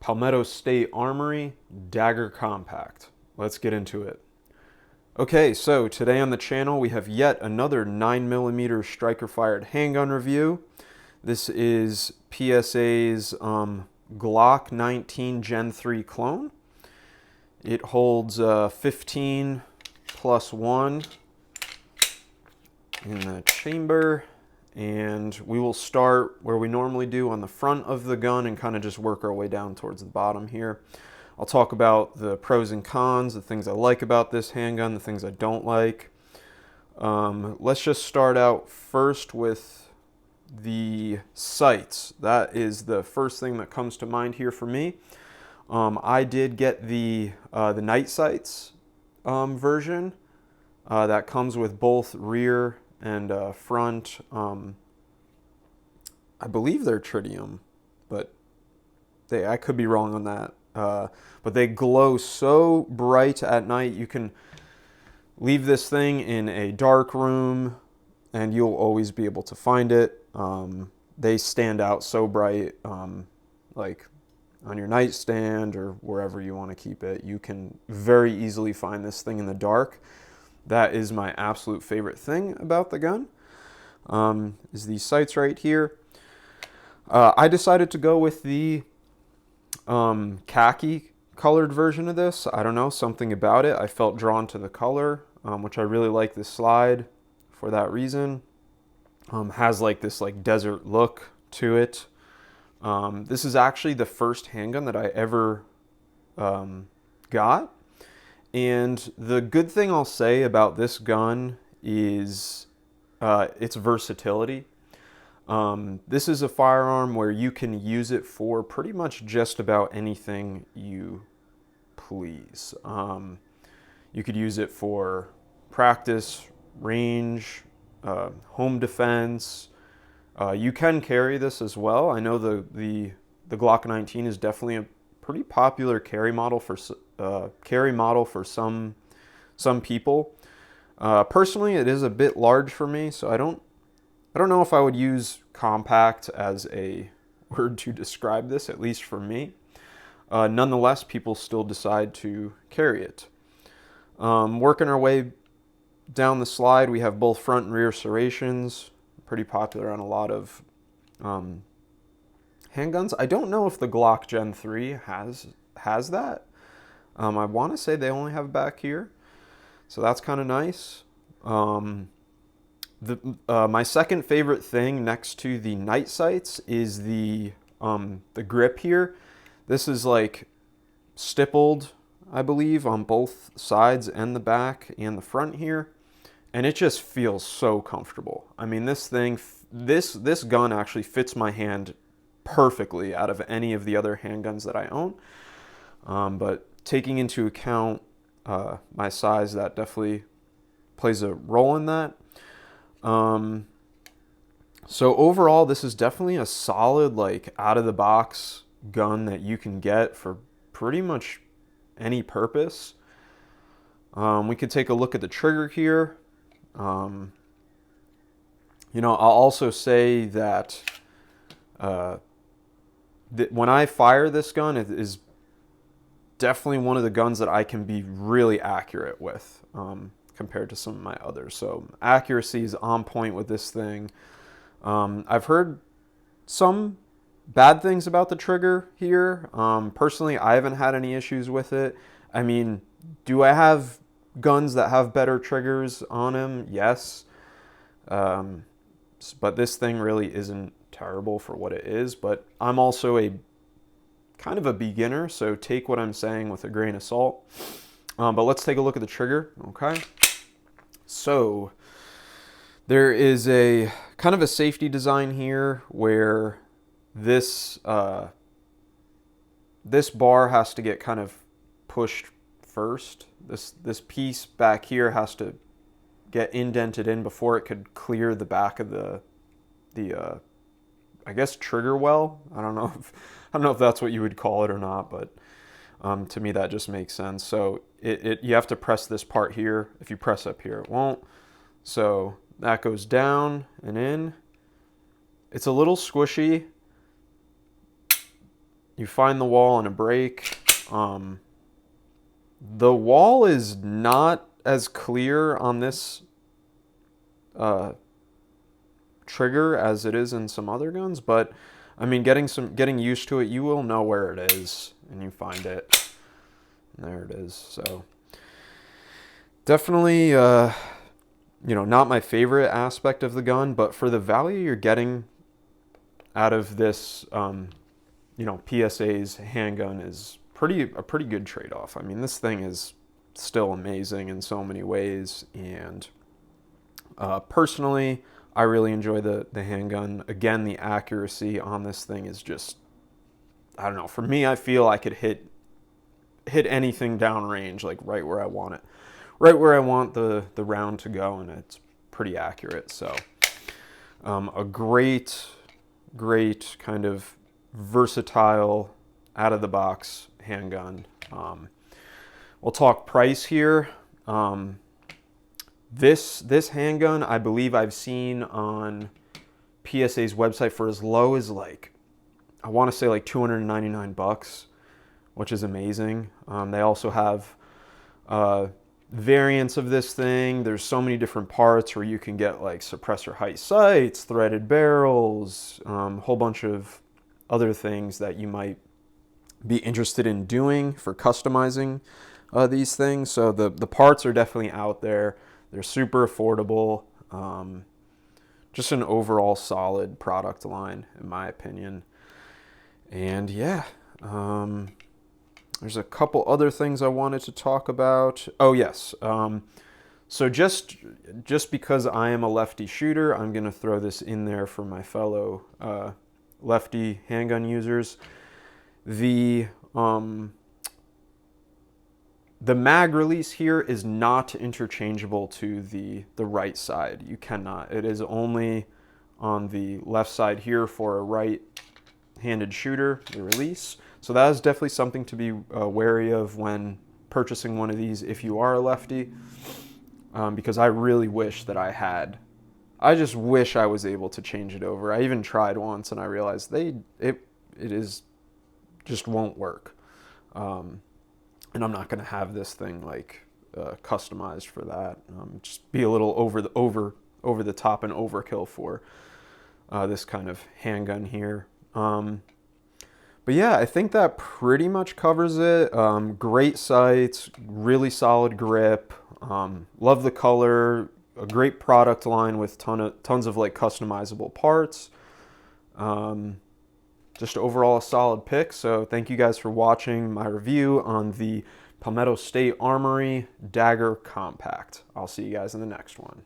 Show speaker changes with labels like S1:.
S1: Palmetto State Armory Dagger Compact. Let's get into it. Okay, so today on the channel we have yet another 9mm striker fired handgun review. This is PSA's Glock 19 Gen 3 clone. It holds 15 plus 1 in the chamber, and we will start where we normally do on the front of the gun and kind of just work our way down towards the bottom here. I'll talk about the pros and cons, the things I like about this handgun, the things I don't like. Let's just start out first with the sights. That is the first thing that comes to mind here for me. I did get the night sights version that comes with both rear and front. I believe they're tritium, but I could be wrong on that. But they glow so bright at night. You can leave this thing in a dark room and you'll always be able to find it. They stand out so bright, like on your nightstand or wherever you want to keep it. You can very easily find this thing in the dark. That is my absolute favorite thing about the gun, is these sights right here. I decided to go with the khaki colored version of this. I don't know, something about it. I felt drawn to the color, which I really like this slide for that reason. Has like this like desert look to it. This is actually the first handgun that I ever got. And the good thing I'll say about this gun is its versatility. This is a firearm where you can use it for pretty much just about anything you please. You could use it for practice, range, home defense. You can carry this as well. I know the Glock 19 is definitely a pretty popular carry model for some people. Personally, it is a bit large for me, so I don't know if I would use compact as a word to describe this, at least for me. Nonetheless, people still decide to carry it. Working our way down the slide, we have both front and rear serrations, pretty popular on a lot of handguns. I don't know if the Glock Gen 3 has that. I want to say they only have back here, so that's kind of nice. My second favorite thing next to the night sights is the grip here. This is like stippled, I believe, on both sides and the back and the front here, and it just feels so comfortable. I mean, this thing, this gun actually fits my hand perfectly out of any of the other handguns that I own. But taking into account my size, that definitely plays a role in that. So overall, this is definitely a solid, like, out of the box gun that you can get for pretty much any purpose. We could take a look at the trigger here. You know, I'll also say that when I fire this gun, it is definitely one of the guns that I can be really accurate with, compared to some of my others. So accuracy is on point with this thing. I've heard some bad things about the trigger here. Personally, I haven't had any issues with it. I mean, do I have guns that have better triggers on them? Yes. But this thing really isn't terrible for what it is. But I'm also a kind of a beginner, so take what I'm saying with a grain of salt. But let's take a look at the trigger, okay? So there is a kind of a safety design here where this this bar has to get kind of pushed first. This piece back here has to get indented in before it could clear the back of the I guess trigger well. I don't know if that's what you would call it or not, but to me that just makes sense. So you have to press this part here. If you press up here, it won't. So that goes down and in. It's a little squishy. You find the wall in a break. The wall is not as clear on this trigger as it is in some other guns, but I mean, getting used to it, you will know where it is, and you find it. And there it is. So definitely, not my favorite aspect of the gun, but for the value you're getting out of this, PSA's handgun is a pretty good trade-off. I mean, this thing is still amazing in so many ways, and personally, I really enjoy the handgun. Again, the accuracy on this thing is just, I don't know. For me, I feel I could hit anything downrange, like right where I want it, right where I want the round to go, and it's pretty accurate. So a great kind of versatile, out of the box handgun. We'll talk price here. This handgun, I believe I've seen on PSA's website for as low as I want to say $299, which is amazing. They also have variants of this thing. There's so many different parts where you can get suppressor height sights, threaded barrels, a whole bunch of other things that you might be interested in doing for customizing these things. So the parts are definitely out there. They're super affordable. Just an overall solid product line, in my opinion. And yeah, there's a couple other things I wanted to talk about. Oh yes, so just because I am a lefty shooter, I'm gonna throw this in there for my fellow lefty handgun users. The mag release here is not interchangeable to the right side. You cannot. It is only on the left side here for a right-handed shooter, the release. So that is definitely something to be wary of when purchasing one of these if you are a lefty, because I really wish that I just wish I was able to change it over. I even tried once and I realized it just won't work. And I'm not going to have this thing customized for that. Just be a little over the top and overkill for this kind of handgun here. But yeah, I think that pretty much covers it. Great sights, really solid grip. Love the color. A great product line with tons of customizable parts. Just overall a solid pick. So thank you guys for watching my review on the Palmetto State Armory Dagger Compact. I'll see you guys in the next one.